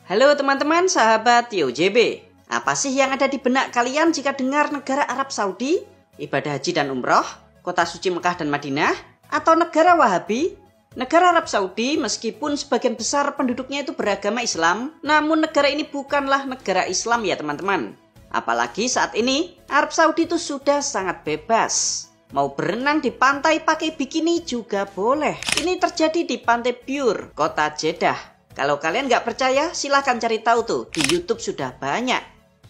Halo teman-teman sahabat TioJB. Apa sih yang ada di benak kalian jika dengar negara Arab Saudi, ibadah haji dan umroh, kota suci Mekah dan Madinah, atau negara Wahabi? Negara Arab Saudi meskipun sebagian besar penduduknya itu beragama Islam, namun negara ini bukanlah negara Islam ya teman-teman. Apalagi saat ini Arab Saudi itu sudah sangat bebas. Mau berenang di pantai pakai bikini juga boleh. Ini terjadi di Pantai Bur, kota Jeddah. Kalau kalian nggak percaya, silahkan cari tahu tuh. Di YouTube sudah banyak.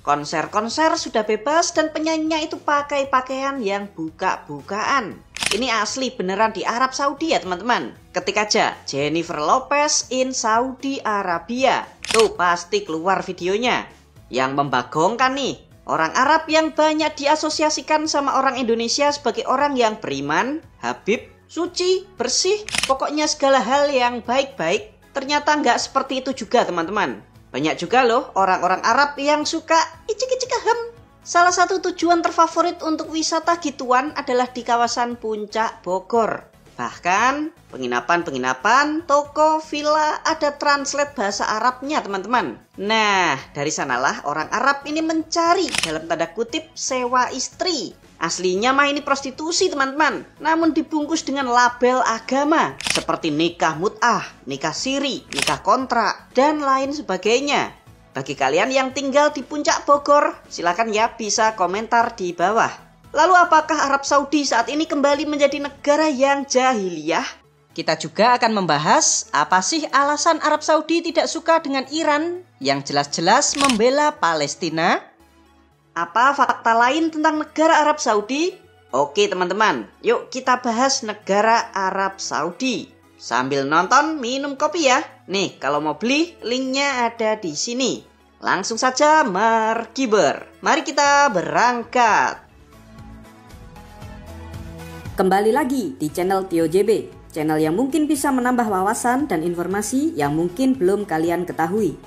Konser-konser sudah bebas dan penyanyinya itu pakai pakaian yang buka-bukaan. Ini asli beneran di Arab Saudi ya teman-teman. Ketik aja Jennifer Lopez in Saudi Arabia. Tuh pasti keluar videonya. Yang membagongkan nih. Orang Arab yang banyak diasosiasikan sama orang Indonesia sebagai orang yang beriman, habib, suci, bersih. Pokoknya segala hal yang baik-baik. Ternyata nggak seperti itu juga teman-teman. Banyak juga loh orang-orang Arab yang suka icik-icik ahem. Salah satu tujuan terfavorit untuk wisata gituan adalah di kawasan Puncak Bogor. Bahkan penginapan-penginapan, toko, villa ada translate bahasa Arabnya teman-teman. Nah dari sanalah orang Arab ini mencari dalam tanda kutip sewa istri. Aslinya mah ini prostitusi teman-teman, namun dibungkus dengan label agama seperti nikah mut'ah, nikah siri, nikah kontrak, dan lain sebagainya. Bagi kalian yang tinggal di Puncak Bogor, silakan ya bisa komentar di bawah. Lalu apakah Arab Saudi saat ini kembali menjadi negara yang jahiliyah? Kita juga akan membahas apa sih alasan Arab Saudi tidak suka dengan Iran yang jelas-jelas membela Palestina. Apa fakta lain tentang negara Arab Saudi? Oke teman-teman, yuk kita bahas negara Arab Saudi. Sambil nonton, minum kopi ya. Nih, kalau mau beli, linknya ada di sini. Langsung saja markiber. Mari kita berangkat. Kembali lagi di channel TioJB, channel yang mungkin bisa menambah wawasan dan informasi yang mungkin belum kalian ketahui.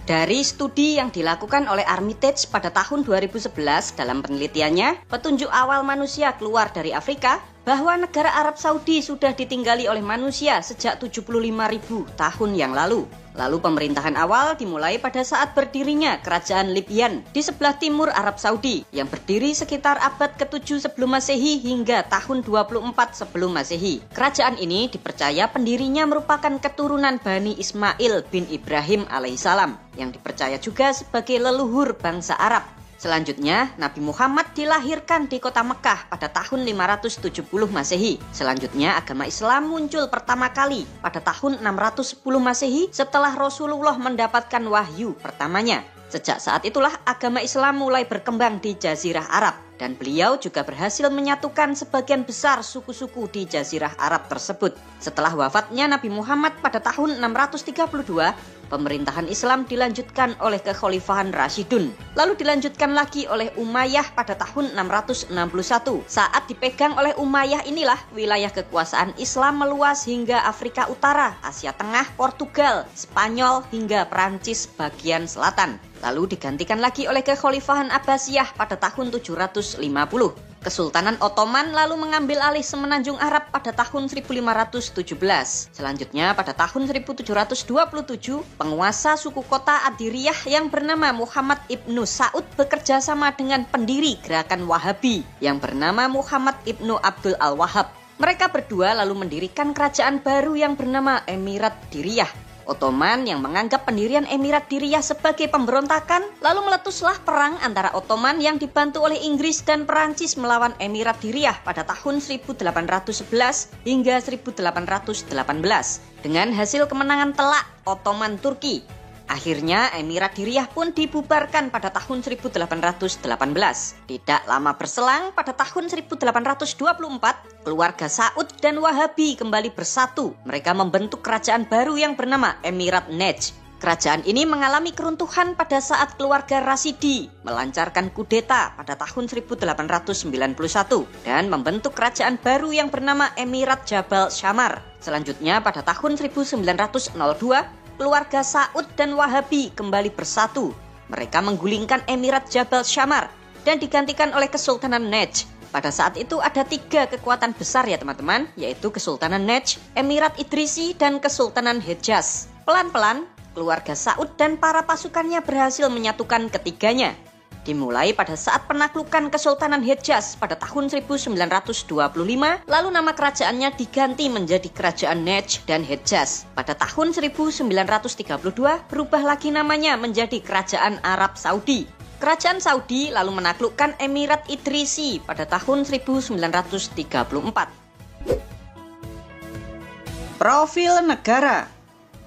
Dari studi yang dilakukan oleh Armitage pada tahun 2011 dalam penelitiannya, petunjuk awal manusia keluar dari Afrika bahwa negara Arab Saudi sudah ditinggali oleh manusia sejak 75.000 tahun yang lalu. Lalu pemerintahan awal dimulai pada saat berdirinya Kerajaan Libyan di sebelah timur Arab Saudi yang berdiri sekitar abad ke-7 sebelum Masehi hingga tahun 24 sebelum Masehi. Kerajaan ini dipercaya pendirinya merupakan keturunan Bani Ismail bin Ibrahim alaihissalam yang dipercaya juga sebagai leluhur bangsa Arab. Selanjutnya, Nabi Muhammad dilahirkan di kota Mekah pada tahun 570 Masehi. Selanjutnya, agama Islam muncul pertama kali pada tahun 610 Masehi setelah Rasulullah mendapatkan wahyu pertamanya. Sejak saat itulah agama Islam mulai berkembang di Jazirah Arab. Dan beliau juga berhasil menyatukan sebagian besar suku-suku di Jazirah Arab tersebut. Setelah wafatnya Nabi Muhammad pada tahun 632, pemerintahan Islam dilanjutkan oleh Kekhalifahan Rasyidun. Lalu dilanjutkan lagi oleh Umayyah pada tahun 661. Saat dipegang oleh Umayyah inilah wilayah kekuasaan Islam meluas hingga Afrika Utara, Asia Tengah, Portugal, Spanyol hingga Perancis bagian selatan. Lalu digantikan lagi oleh Kekhalifahan Abbasiyah pada tahun 750. Kesultanan Ottoman lalu mengambil alih semenanjung Arab pada tahun 1517. Selanjutnya pada tahun 1727, penguasa suku kota Adiriyah yang bernama Muhammad Ibnu Saud bekerja sama dengan pendiri gerakan Wahabi yang bernama Muhammad Ibnu Abdul Al-Wahhab. Mereka berdua lalu mendirikan kerajaan baru yang bernama Emirat Diriyah. Ottoman yang menganggap pendirian Emirat Diriyah sebagai pemberontakan, lalu meletuslah perang antara Ottoman yang dibantu oleh Inggris dan Perancis melawan Emirat Diriyah pada tahun 1811 hingga 1818 dengan hasil kemenangan telak Ottoman Turki. Akhirnya Emirat Diriyah pun dibubarkan pada tahun 1818. Tidak lama berselang pada tahun 1824, keluarga Saud dan Wahabi kembali bersatu. Mereka membentuk kerajaan baru yang bernama Emirat Najd. Kerajaan ini mengalami keruntuhan pada saat keluarga Rasidi melancarkan kudeta pada tahun 1891 dan membentuk kerajaan baru yang bernama Emirat Jabal Syamar. Selanjutnya pada tahun 1902, keluarga Saud dan Wahabi kembali bersatu. Mereka menggulingkan Emirat Jabal Syamar dan digantikan oleh Kesultanan Najd. Pada saat itu ada 3 kekuatan besar ya teman-teman, yaitu Kesultanan Najd, Emirat Idrisi, dan Kesultanan Hejaz. Pelan-pelan, keluarga Saud dan para pasukannya berhasil menyatukan ketiganya. Dimulai pada saat penaklukan Kesultanan Hejaz pada tahun 1925, lalu nama kerajaannya diganti menjadi Kerajaan Najd dan Hejaz. Pada tahun 1932 berubah lagi namanya menjadi Kerajaan Arab Saudi. Kerajaan Saudi lalu menaklukkan Emirat Idrisi pada tahun 1934. Profil negara.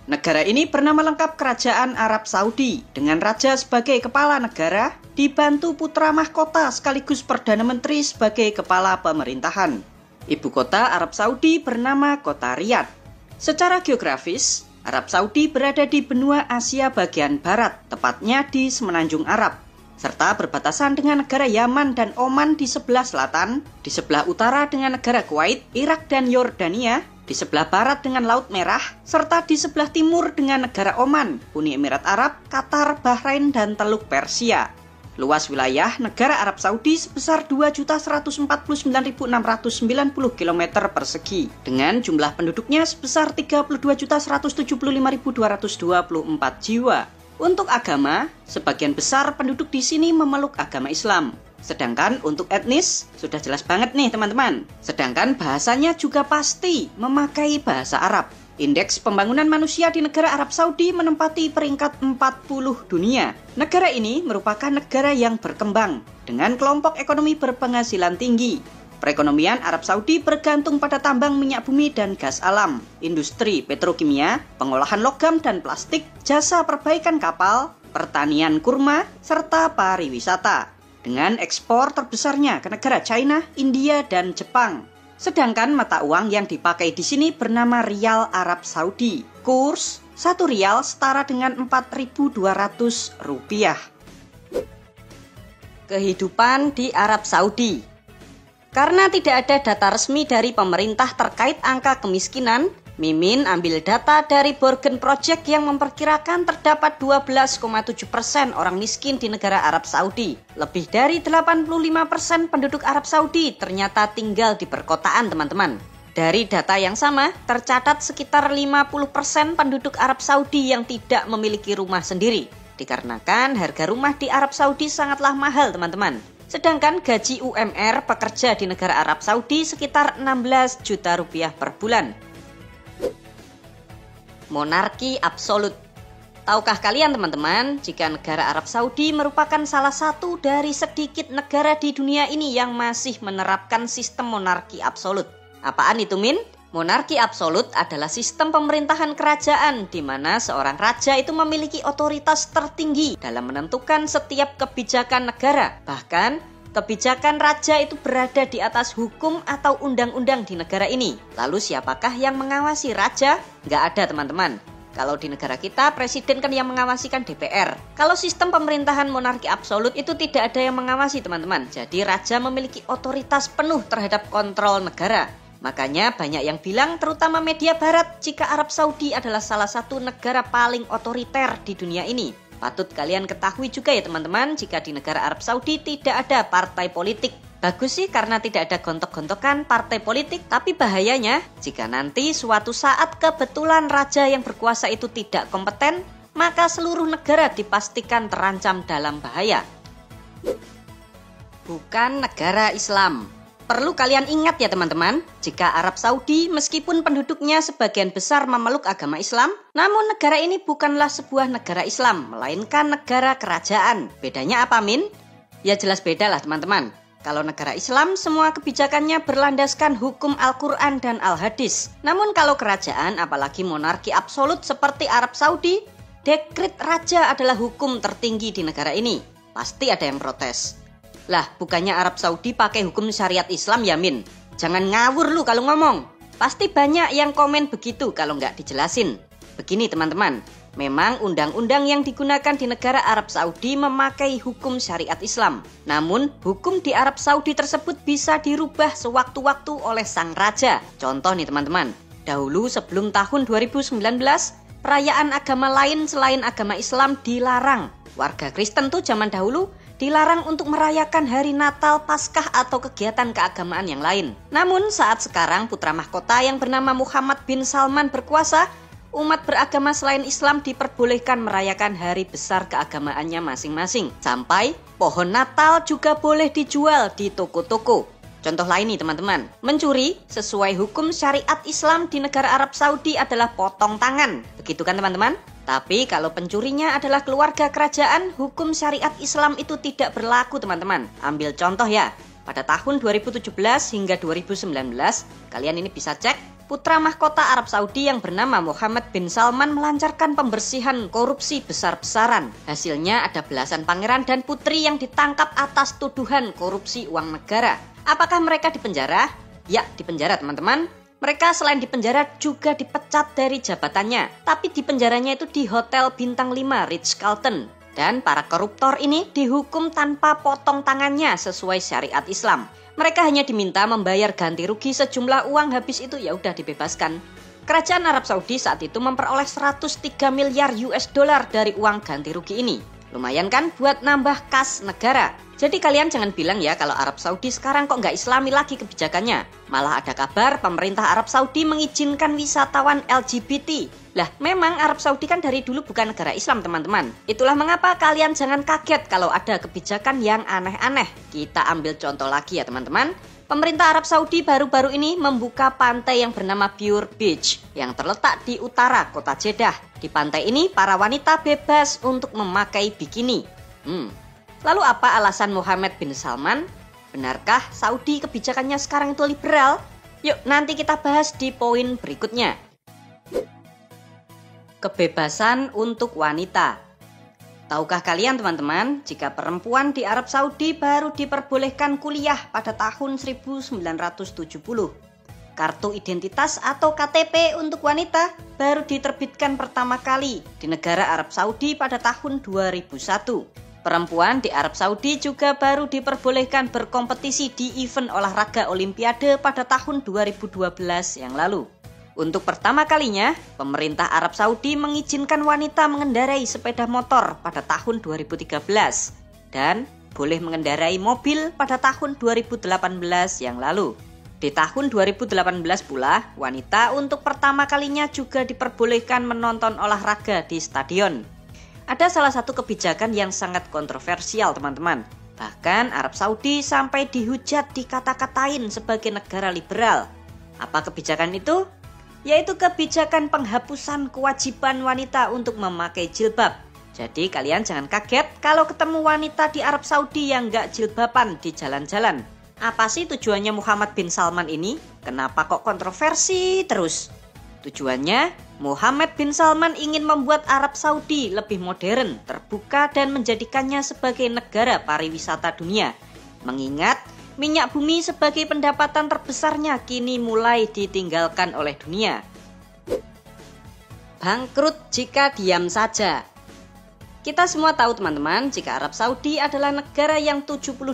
Negara ini bernama lengkap Kerajaan Arab Saudi dengan raja sebagai kepala negara, dibantu putra mahkota sekaligus Perdana Menteri sebagai kepala pemerintahan. Ibu kota Arab Saudi bernama Kota Riyadh. Secara geografis, Arab Saudi berada di benua Asia bagian barat, tepatnya di Semenanjung Arab, serta berbatasan dengan negara Yaman dan Oman di sebelah selatan, di sebelah utara dengan negara Kuwait, Irak dan Yordania, di sebelah barat dengan Laut Merah, serta di sebelah timur dengan negara Oman, Uni Emirat Arab, Qatar, Bahrain, dan Teluk Persia. Luas wilayah negara Arab Saudi sebesar 2.149.690 km persegi, dengan jumlah penduduknya sebesar 32.175.224 jiwa. Untuk agama, sebagian besar penduduk di sini memeluk agama Islam. Sedangkan untuk etnis, sudah jelas banget nih teman-teman. Sedangkan bahasanya juga pasti memakai bahasa Arab. Indeks pembangunan manusia di negara Arab Saudi menempati peringkat 40 dunia. Negara ini merupakan negara yang berkembang dengan kelompok ekonomi berpenghasilan tinggi. Perekonomian Arab Saudi bergantung pada tambang minyak bumi dan gas alam, industri petrokimia, pengolahan logam dan plastik, jasa perbaikan kapal, pertanian kurma, serta pariwisata. Dengan ekspor terbesarnya ke negara China, India, dan Jepang. Sedangkan mata uang yang dipakai di sini bernama Rial Arab Saudi. Kurs 1 rial setara dengan 4.200 rupiah. Kehidupan di Arab Saudi. Karena tidak ada data resmi dari pemerintah terkait angka kemiskinan, Mimin ambil data dari Borgen Project yang memperkirakan terdapat 12,7% orang miskin di negara Arab Saudi. Lebih dari 85% penduduk Arab Saudi ternyata tinggal di perkotaan, teman-teman. Dari data yang sama, tercatat sekitar 50% penduduk Arab Saudi yang tidak memiliki rumah sendiri. Dikarenakan harga rumah di Arab Saudi sangatlah mahal, teman-teman. Sedangkan gaji UMR pekerja di negara Arab Saudi sekitar 16 juta rupiah per bulan. Monarki absolut. Tahukah kalian teman-teman, jika negara Arab Saudi merupakan salah satu dari sedikit negara di dunia ini yang masih menerapkan sistem monarki absolut. Apaan itu, Min? Monarki absolut adalah sistem pemerintahan kerajaan di mana seorang raja itu memiliki otoritas tertinggi dalam menentukan setiap kebijakan negara. Bahkan kebijakan raja itu berada di atas hukum atau undang-undang di negara ini. Lalu siapakah yang mengawasi raja? Nggak ada, teman-teman. Kalau di negara kita, presiden kan yang mengawasikan DPR. Kalau sistem pemerintahan monarki absolut itu tidak ada yang mengawasi, teman-teman. Jadi raja memiliki otoritas penuh terhadap kontrol negara. Makanya banyak yang bilang, terutama media barat, jika Arab Saudi adalah salah satu negara paling otoriter di dunia ini. Patut kalian ketahui juga ya teman-teman, jika di negara Arab Saudi tidak ada partai politik. Bagus sih karena tidak ada gontok-gontokan partai politik, tapi bahayanya jika nanti suatu saat kebetulan raja yang berkuasa itu tidak kompeten, maka seluruh negara dipastikan terancam dalam bahaya. Bukan negara Islam. Perlu kalian ingat ya teman-teman, jika Arab Saudi meskipun penduduknya sebagian besar memeluk agama Islam, namun negara ini bukanlah sebuah negara Islam, melainkan negara kerajaan. Bedanya apa, Min? Ya jelas beda lah teman-teman. Kalau negara Islam, semua kebijakannya berlandaskan hukum Al-Quran dan Al-Hadis. Namun kalau kerajaan, apalagi monarki absolut seperti Arab Saudi, dekret raja adalah hukum tertinggi di negara ini. Pasti ada yang protes. Lah, bukannya Arab Saudi pakai hukum syariat Islam ya, Min? Jangan ngawur lu kalau ngomong. Pasti banyak yang komen begitu kalau nggak dijelasin. Begini teman-teman, memang undang-undang yang digunakan di negara Arab Saudi memakai hukum syariat Islam. Namun, hukum di Arab Saudi tersebut bisa dirubah sewaktu-waktu oleh sang raja. Contoh nih teman-teman, dahulu sebelum tahun 2019, perayaan agama lain selain agama Islam dilarang. Warga Kristen tuh zaman dahulu dilarang untuk merayakan hari Natal, Paskah, atau kegiatan keagamaan yang lain. Namun saat sekarang putra mahkota yang bernama Muhammad bin Salman berkuasa, umat beragama selain Islam diperbolehkan merayakan hari besar keagamaannya masing-masing. Sampai pohon Natal juga boleh dijual di toko-toko. Contoh lain nih teman-teman, mencuri sesuai hukum syariat Islam di negara Arab Saudi adalah potong tangan. Begitu kan teman-teman? Tapi kalau pencurinya adalah keluarga kerajaan, hukum syariat Islam itu tidak berlaku teman-teman. Ambil contoh ya, pada tahun 2017 hingga 2019, kalian ini bisa cek, putra mahkota Arab Saudi yang bernama Mohammed bin Salman melancarkan pembersihan korupsi besar-besaran. Hasilnya ada belasan pangeran dan putri yang ditangkap atas tuduhan korupsi uang negara. Apakah mereka dipenjara? Ya, dipenjara teman-teman. Mereka selain dipenjara juga dipecat dari jabatannya. Tapi dipenjaranya itu di Hotel Bintang 5 Ritz-Carlton. Dan para koruptor ini dihukum tanpa potong tangannya sesuai syariat Islam. Mereka hanya diminta membayar ganti rugi sejumlah uang, habis itu ya udah dibebaskan. Kerajaan Arab Saudi saat itu memperoleh 103 miliar US dollar dari uang ganti rugi ini. Lumayan kan buat nambah kas negara. Jadi kalian jangan bilang ya kalau Arab Saudi sekarang kok nggak islami lagi kebijakannya. Malah ada kabar pemerintah Arab Saudi mengizinkan wisatawan LGBT. Lah memang Arab Saudi kan dari dulu bukan negara Islam teman-teman. Itulah mengapa kalian jangan kaget kalau ada kebijakan yang aneh-aneh. Kita ambil contoh lagi ya teman-teman. Pemerintah Arab Saudi baru-baru ini membuka pantai yang bernama Pure Beach yang terletak di utara kota Jeddah. Di pantai ini para wanita bebas untuk memakai bikini. Lalu apa alasan Mohammed bin Salman? Benarkah Saudi kebijakannya sekarang itu liberal? Yuk nanti kita bahas di poin berikutnya. Kebebasan untuk wanita. Tahukah kalian teman-teman, jika perempuan di Arab Saudi baru diperbolehkan kuliah pada tahun 1970. Kartu identitas atau KTP untuk wanita baru diterbitkan pertama kali di negara Arab Saudi pada tahun 2001. Perempuan di Arab Saudi juga baru diperbolehkan berkompetisi di event olahraga Olimpiade pada tahun 2012 yang lalu. Untuk pertama kalinya, pemerintah Arab Saudi mengizinkan wanita mengendarai sepeda motor pada tahun 2013 dan boleh mengendarai mobil pada tahun 2018 yang lalu. Di tahun 2018 pula, wanita untuk pertama kalinya juga diperbolehkan menonton olahraga di stadion. Ada salah satu kebijakan yang sangat kontroversial teman-teman. Bahkan Arab Saudi sampai dihujat dikata-katain sebagai negara liberal. Apa kebijakan itu? Yaitu kebijakan penghapusan kewajiban wanita untuk memakai jilbab. Jadi kalian jangan kaget kalau ketemu wanita di Arab Saudi yang nggak jilbaban di jalan-jalan. Apa sih tujuannya Mohammed bin Salman ini? Kenapa kok kontroversi terus? Tujuannya, Mohammed bin Salman ingin membuat Arab Saudi lebih modern, terbuka dan menjadikannya sebagai negara pariwisata dunia. Mengingat minyak bumi sebagai pendapatan terbesarnya kini mulai ditinggalkan oleh dunia. Bangkrut jika diam saja. Kita semua tahu teman-teman, jika Arab Saudi adalah negara yang 72%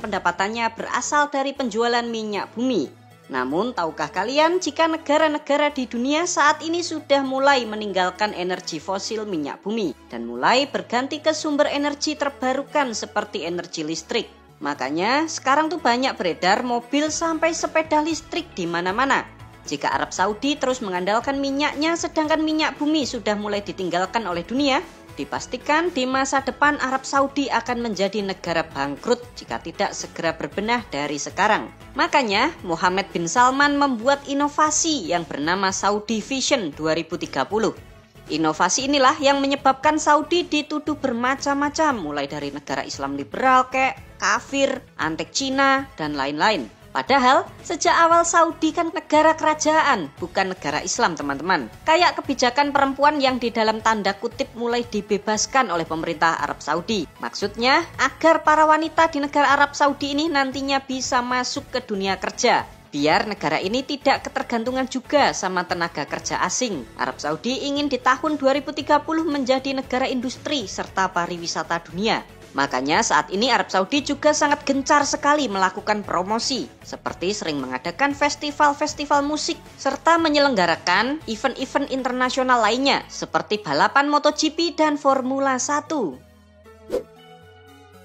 pendapatannya berasal dari penjualan minyak bumi. Namun tahukah kalian jika negara-negara di dunia saat ini sudah mulai meninggalkan energi fosil minyak bumi dan mulai berganti ke sumber energi terbarukan seperti energi listrik. Makanya sekarang tuh banyak beredar mobil sampai sepeda listrik di mana-mana. Jika Arab Saudi terus mengandalkan minyaknya sedangkan minyak bumi sudah mulai ditinggalkan oleh dunia, dipastikan di masa depan Arab Saudi akan menjadi negara bangkrut jika tidak segera berbenah dari sekarang. Makanya Mohammed bin Salman membuat inovasi yang bernama Saudi Vision 2030. Inovasi inilah yang menyebabkan Saudi dituduh bermacam-macam, mulai dari negara Islam liberal kafir, antek Cina, dan lain-lain. Padahal sejak awal Saudi kan negara kerajaan, bukan negara Islam teman-teman. Kayak kebijakan perempuan yang di dalam tanda kutip mulai dibebaskan oleh pemerintah Arab Saudi. Maksudnya agar para wanita di negara Arab Saudi ini nantinya bisa masuk ke dunia kerja. Biar negara ini tidak ketergantungan juga sama tenaga kerja asing. Arab Saudi ingin di tahun 2030 menjadi negara industri serta pariwisata dunia. Makanya saat ini Arab Saudi juga sangat gencar sekali melakukan promosi, seperti sering mengadakan festival-festival musik, serta menyelenggarakan event-event internasional lainnya, seperti balapan MotoGP dan Formula 1.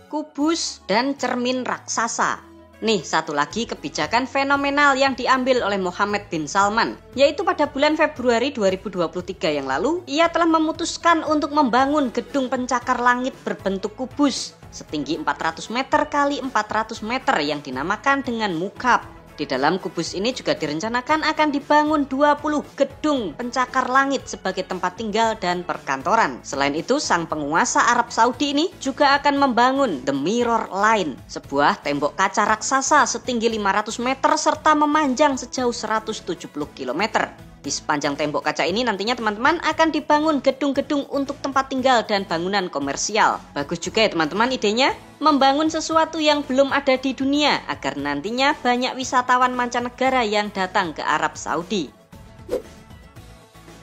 Kubus dan cermin raksasa. Nih, satu lagi kebijakan fenomenal yang diambil oleh Mohammed bin Salman, yaitu pada bulan Februari 2023 yang lalu, ia telah memutuskan untuk membangun gedung pencakar langit berbentuk kubus setinggi 400 meter kali 400 meter yang dinamakan dengan Mukab. Di dalam kubus ini juga direncanakan akan dibangun 20 gedung pencakar langit sebagai tempat tinggal dan perkantoran. Selain itu, sang penguasa Arab Saudi ini juga akan membangun The Mirror Line, sebuah tembok kaca raksasa setinggi 500 meter serta memanjang sejauh 170 km. Di sepanjang tembok kaca ini nantinya teman-teman akan dibangun gedung-gedung untuk tempat tinggal dan bangunan komersial. Bagus juga ya teman-teman idenya, membangun sesuatu yang belum ada di dunia agar nantinya banyak wisatawan mancanegara yang datang ke Arab Saudi.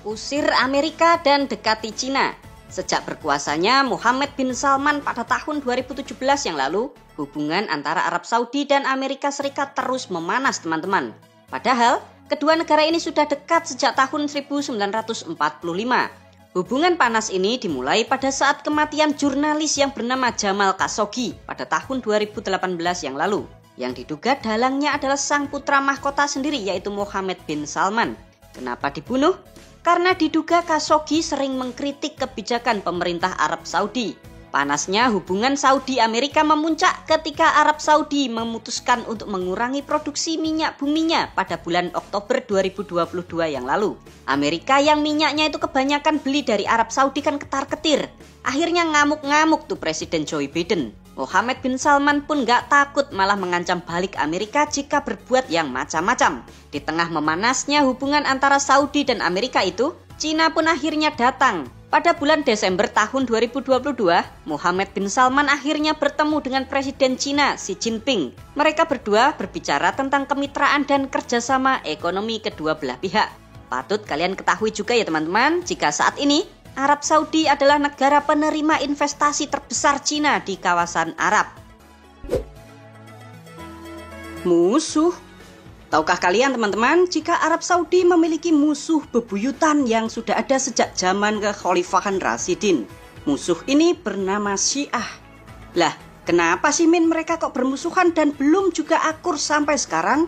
Usir Amerika dan dekati Cina. Sejak berkuasanya Mohammed bin Salman pada tahun 2017 yang lalu, hubungan antara Arab Saudi dan Amerika Serikat terus memanas teman-teman. Padahal kedua negara ini sudah dekat sejak tahun 1945. Hubungan panas ini dimulai pada saat kematian jurnalis yang bernama Jamal Khashoggi pada tahun 2018 yang lalu. Yang diduga dalangnya adalah sang putra mahkota sendiri yaitu Mohammed bin Salman. Kenapa dibunuh? Karena diduga Khashoggi sering mengkritik kebijakan pemerintah Arab Saudi. Panasnya hubungan Saudi-Amerika memuncak ketika Arab Saudi memutuskan untuk mengurangi produksi minyak buminya pada bulan Oktober 2022 yang lalu. Amerika yang minyaknya itu kebanyakan beli dari Arab Saudi kan ketar-ketir. Akhirnya ngamuk-ngamuk tuh Presiden Joe Biden. Mohammed bin Salman pun gak takut malah mengancam balik Amerika jika berbuat yang macam-macam. Di tengah memanasnya hubungan antara Saudi dan Amerika itu, Cina pun akhirnya datang. Pada bulan Desember tahun 2022, Mohammed bin Salman akhirnya bertemu dengan Presiden Cina Xi Jinping. Mereka berdua berbicara tentang kemitraan dan kerjasama ekonomi kedua belah pihak. Patut kalian ketahui juga ya teman-teman, jika saat ini Arab Saudi adalah negara penerima investasi terbesar Cina di kawasan Arab. Musuh. Tahukah kalian teman-teman, jika Arab Saudi memiliki musuh bebuyutan yang sudah ada sejak zaman kekhalifahan Rasyidin. Musuh ini bernama Syiah. Lah, kenapa sih mereka kok bermusuhan dan belum juga akur sampai sekarang?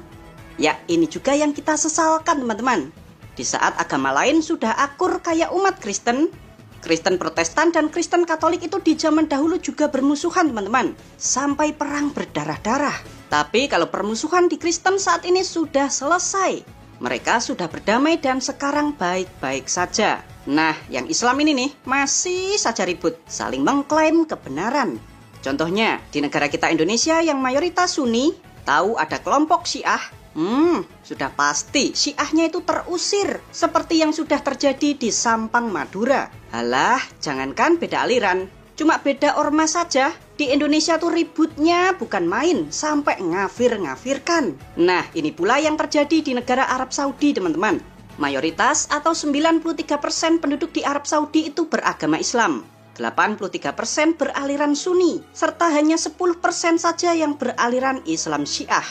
Ya, ini juga yang kita sesalkan teman-teman. Di saat agama lain sudah akur kayak umat Kristen, Kristen Protestan dan Kristen Katolik itu di zaman dahulu juga bermusuhan teman-teman. Sampai perang berdarah-darah. Tapi kalau permusuhan di Kristen saat ini sudah selesai. Mereka sudah berdamai dan sekarang baik-baik saja. Nah, yang Islam ini nih masih saja ribut, saling mengklaim kebenaran. Contohnya, di negara kita Indonesia yang mayoritas Sunni, tahu ada kelompok Syiah. Sudah pasti Syiahnya itu terusir, seperti yang sudah terjadi di Sampang, Madura. Halah, jangankan beda aliran, cuma beda ormas saja. Di Indonesia tuh ributnya bukan main, sampai ngafir-ngafirkan. Nah, ini pula yang terjadi di negara Arab Saudi, teman-teman. Mayoritas atau 93% penduduk di Arab Saudi itu beragama Islam. 83% beraliran Sunni, serta hanya 10% saja yang beraliran Islam Syiah.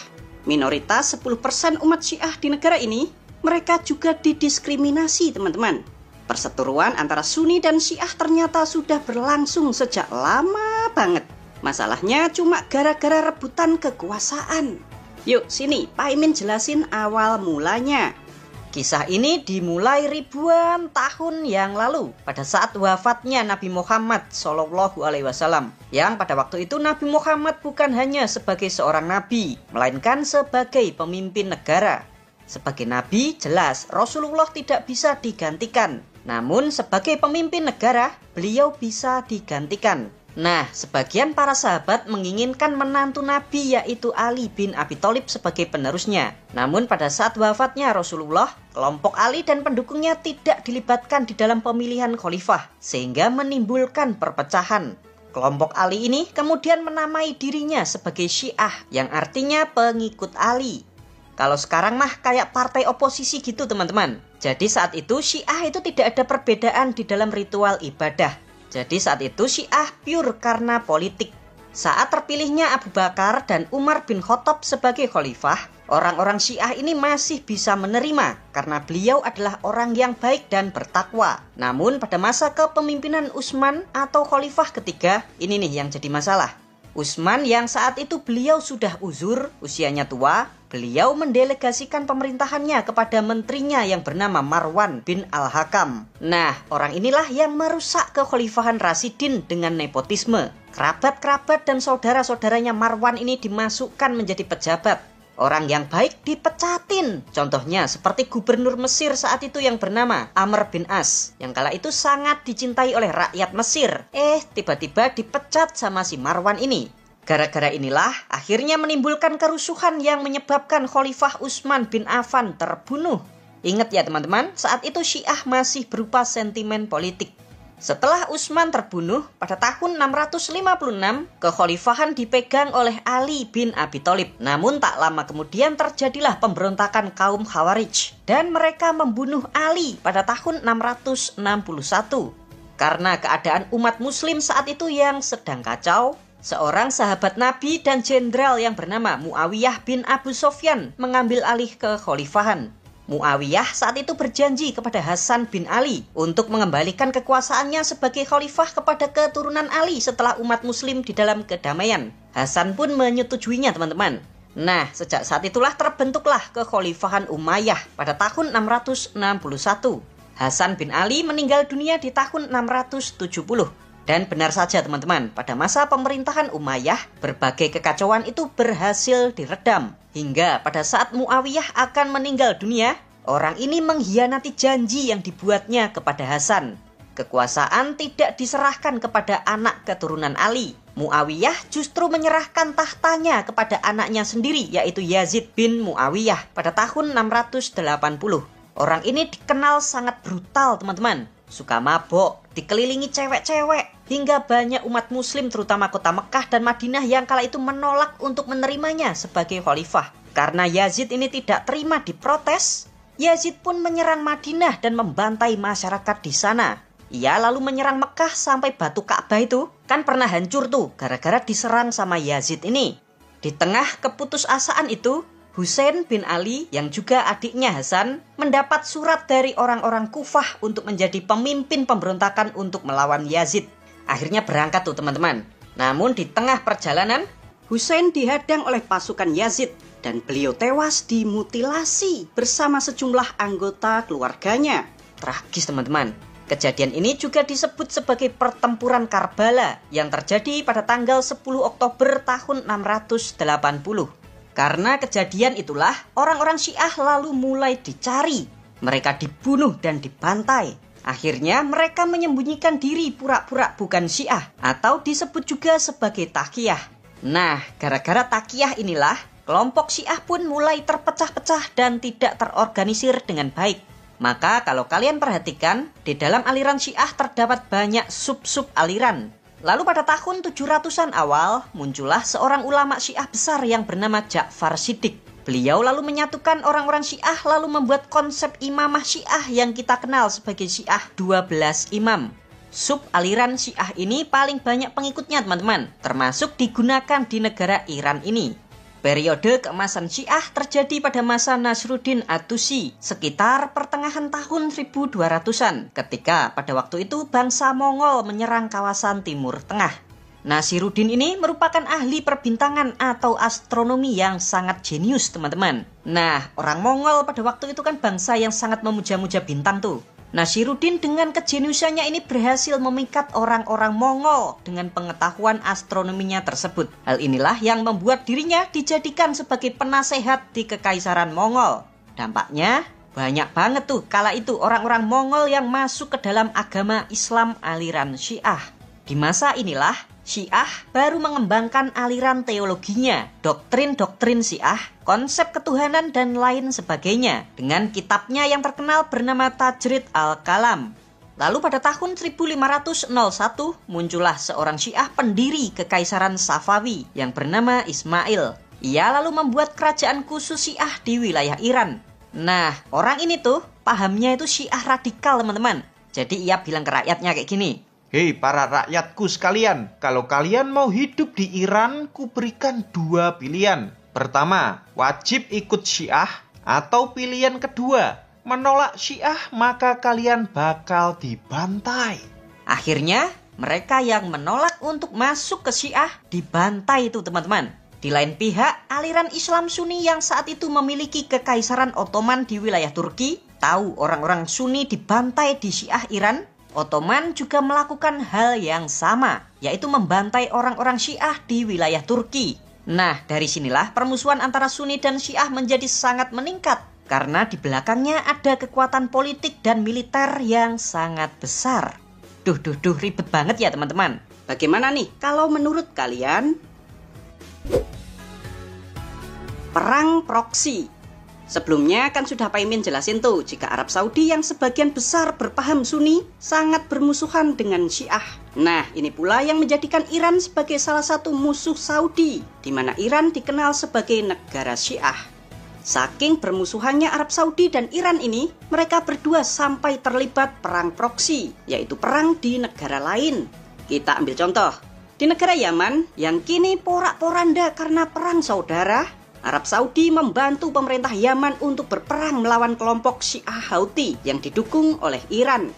Minoritas 10% umat Syiah di negara ini, mereka juga didiskriminasi, teman-teman. Perseteruan antara Sunni dan Syiah ternyata sudah berlangsung sejak lama banget. Masalahnya cuma gara-gara rebutan kekuasaan. Yuk sini Pak Imin jelasin awal mulanya. Kisah ini dimulai ribuan tahun yang lalu pada saat wafatnya Nabi Muhammad SAW. Yang pada waktu itu Nabi Muhammad bukan hanya sebagai seorang nabi, melainkan sebagai pemimpin negara. Sebagai nabi jelas Rasulullah tidak bisa digantikan. Namun sebagai pemimpin negara beliau bisa digantikan. Nah, sebagian para sahabat menginginkan menantu Nabi yaitu Ali bin Abi Thalib sebagai penerusnya. Namun pada saat wafatnya Rasulullah, kelompok Ali dan pendukungnya tidak dilibatkan di dalam pemilihan khalifah, sehingga menimbulkan perpecahan. Kelompok Ali ini kemudian menamai dirinya sebagai Syiah, yang artinya pengikut Ali. Kalau sekarang mah kayak partai oposisi gitu teman-teman. Jadi saat itu Syiah itu tidak ada perbedaan di dalam ritual ibadah. Jadi saat itu Syiah pure karena politik. Saat terpilihnya Abu Bakar dan Umar bin Khattab sebagai khalifah, orang-orang Syiah ini masih bisa menerima karena beliau adalah orang yang baik dan bertakwa. Namun pada masa kepemimpinan Utsman atau khalifah ketiga, ini nih yang jadi masalah. Utsman yang saat itu beliau sudah uzur, usianya tua, beliau mendelegasikan pemerintahannya kepada menterinya yang bernama Marwan bin Al-Hakam. Nah, orang inilah yang merusak kekhalifahan Rasyidin dengan nepotisme. Kerabat-kerabat dan saudara-saudaranya Marwan ini dimasukkan menjadi pejabat. Orang yang baik dipecatin. Contohnya seperti gubernur Mesir saat itu yang bernama Amr bin As, yang kala itu sangat dicintai oleh rakyat Mesir. Tiba-tiba dipecat sama si Marwan ini. Gara-gara inilah akhirnya menimbulkan kerusuhan yang menyebabkan Khalifah Utsman bin Affan terbunuh. Ingat ya teman-teman, saat itu Syiah masih berupa sentimen politik. Setelah Utsman terbunuh pada tahun 656, kekhalifahan dipegang oleh Ali bin Abi Thalib. Namun tak lama kemudian terjadilah pemberontakan kaum Khawarij dan mereka membunuh Ali pada tahun 661. Karena keadaan umat muslim saat itu yang sedang kacau, seorang sahabat Nabi dan jenderal yang bernama Muawiyah bin Abu Sufyan mengambil alih kekhalifahan. Muawiyah saat itu berjanji kepada Hasan bin Ali untuk mengembalikan kekuasaannya sebagai khalifah kepada keturunan Ali setelah umat muslim di dalam kedamaian. Hasan pun menyetujuinya teman-teman. Nah, sejak saat itulah terbentuklah kekhalifahan Umayyah pada tahun 661. Hasan bin Ali meninggal dunia di tahun 670. Dan benar saja teman-teman, pada masa pemerintahan Umayyah, berbagai kekacauan itu berhasil diredam. Hingga pada saat Muawiyah akan meninggal dunia, orang ini mengkhianati janji yang dibuatnya kepada Hasan. Kekuasaan tidak diserahkan kepada anak keturunan Ali. Muawiyah justru menyerahkan tahtanya kepada anaknya sendiri, yaitu Yazid bin Muawiyah pada tahun 680. Orang ini dikenal sangat brutal teman-teman. Suka mabok, dikelilingi cewek-cewek, hingga banyak umat muslim terutama kota Mekah dan Madinah yang kala itu menolak untuk menerimanya sebagai khalifah. Karena Yazid ini tidak terima diprotes, Yazid pun menyerang Madinah dan membantai masyarakat di sana. Ia lalu menyerang Mekah sampai batu Ka'bah itu kan pernah hancur tuh gara-gara diserang sama Yazid ini. Di tengah keputusasaan itu, Husain bin Ali yang juga adiknya Hasan mendapat surat dari orang-orang Kufah untuk menjadi pemimpin pemberontakan untuk melawan Yazid. Akhirnya berangkat tuh teman-teman. Namun di tengah perjalanan, Husain dihadang oleh pasukan Yazid dan beliau tewas dimutilasi bersama sejumlah anggota keluarganya. Tragis teman-teman. Kejadian ini juga disebut sebagai pertempuran Karbala yang terjadi pada tanggal 10 Oktober tahun 680. Karena kejadian itulah orang-orang Syiah lalu mulai dicari. Mereka dibunuh dan dibantai. Akhirnya mereka menyembunyikan diri pura-pura bukan Syiah atau disebut juga sebagai Taqiyah. Nah, gara-gara Taqiyah inilah kelompok Syiah pun mulai terpecah-pecah dan tidak terorganisir dengan baik. Maka kalau kalian perhatikan, di dalam aliran Syiah terdapat banyak sub-sub aliran. Lalu pada tahun 700-an awal, muncullah seorang ulama Syiah besar yang bernama Ja'far Shiddiq. Beliau lalu menyatukan orang-orang Syiah lalu membuat konsep imamah Syiah yang kita kenal sebagai Syiah 12 imam. Sub aliran Syiah ini paling banyak pengikutnya teman-teman, termasuk digunakan di negara Iran ini. Periode keemasan Syiah terjadi pada masa Nasruddin At-Tusi sekitar pertengahan tahun 1200-an ketika pada waktu itu bangsa Mongol menyerang kawasan Timur Tengah. Nasiruddin ini merupakan ahli perbintangan atau astronomi yang sangat jenius teman-teman. Nah, orang Mongol pada waktu itu kan bangsa yang sangat memuja-muja bintang tuh. Nasiruddin dengan kejeniusannya ini berhasil memikat orang-orang Mongol dengan pengetahuan astronominya tersebut. Hal inilah yang membuat dirinya dijadikan sebagai penasehat di Kekaisaran Mongol. Dampaknya banyak banget tuh kala itu orang-orang Mongol yang masuk ke dalam agama Islam aliran Syiah. Di masa inilah Syiah baru mengembangkan aliran teologinya, doktrin-doktrin Syiah, konsep ketuhanan dan lain sebagainya dengan kitabnya yang terkenal bernama Tajrid al-Kalam. Lalu pada tahun 1501 muncullah seorang Syiah pendiri Kekaisaran Safawi yang bernama Ismail. Ia lalu membuat kerajaan khusus Syiah di wilayah Iran. Nah, orang ini tuh pahamnya itu Syiah radikal teman-teman. Jadi ia bilang ke rakyatnya kayak gini. Hei para rakyatku sekalian, kalau kalian mau hidup di Iran, kuberikan dua pilihan. Pertama, wajib ikut Syiah, atau pilihan kedua, menolak Syiah maka kalian bakal dibantai. Akhirnya, mereka yang menolak untuk masuk ke Syiah dibantai itu teman-teman. Di lain pihak, aliran Islam Sunni yang saat itu memiliki Kekaisaran Ottoman di wilayah Turki, tahu orang-orang Sunni dibantai di Syiah Iran, Ottoman juga melakukan hal yang sama, yaitu membantai orang-orang Syiah di wilayah Turki. Nah, dari sinilah permusuhan antara Sunni dan Syiah menjadi sangat meningkat, karena di belakangnya ada kekuatan politik dan militer yang sangat besar. Duh, ribet banget ya teman-teman. Bagaimana nih kalau menurut kalian? Perang proksi. Sebelumnya kan sudah Pak Imin jelasin tuh, jika Arab Saudi yang sebagian besar berpaham Sunni sangat bermusuhan dengan Syiah. Nah, ini pula yang menjadikan Iran sebagai salah satu musuh Saudi, di mana Iran dikenal sebagai negara Syiah. Saking bermusuhannya Arab Saudi dan Iran ini, mereka berdua sampai terlibat perang proksi, yaitu perang di negara lain. Kita ambil contoh, di negara Yaman yang kini porak-poranda karena perang saudara, Arab Saudi membantu pemerintah Yaman untuk berperang melawan kelompok Syiah Houthi yang didukung oleh Iran.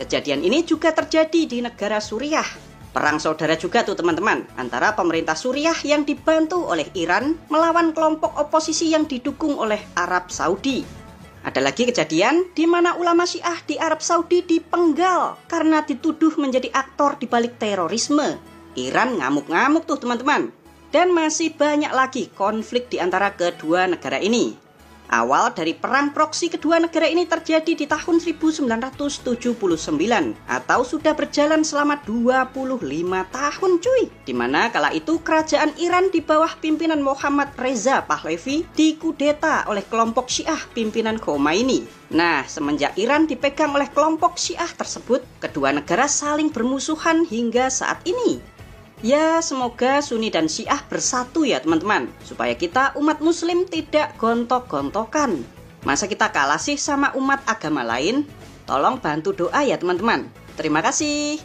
Kejadian ini juga terjadi di negara Suriah. Perang saudara juga tuh teman-teman, antara pemerintah Suriah yang dibantu oleh Iran melawan kelompok oposisi yang didukung oleh Arab Saudi. Ada lagi kejadian di mana ulama Syiah di Arab Saudi dipenggal karena dituduh menjadi aktor di balik terorisme. Iran ngamuk-ngamuk tuh teman-teman. Dan masih banyak lagi konflik di antara kedua negara ini. Awal dari perang proksi kedua negara ini terjadi di tahun 1979 atau sudah berjalan selama 25 tahun cuy. Dimana kala itu kerajaan Iran di bawah pimpinan Mohammad Reza Pahlavi dikudeta oleh kelompok Syiah pimpinan Khomeini. Nah, semenjak Iran dipegang oleh kelompok Syiah tersebut, kedua negara saling bermusuhan hingga saat ini. Ya, semoga Sunni dan Syiah bersatu ya teman-teman, supaya kita umat muslim tidak gontok-gontokan. Masa kita kalah sih sama umat agama lain? Tolong bantu doa ya teman-teman. Terima kasih.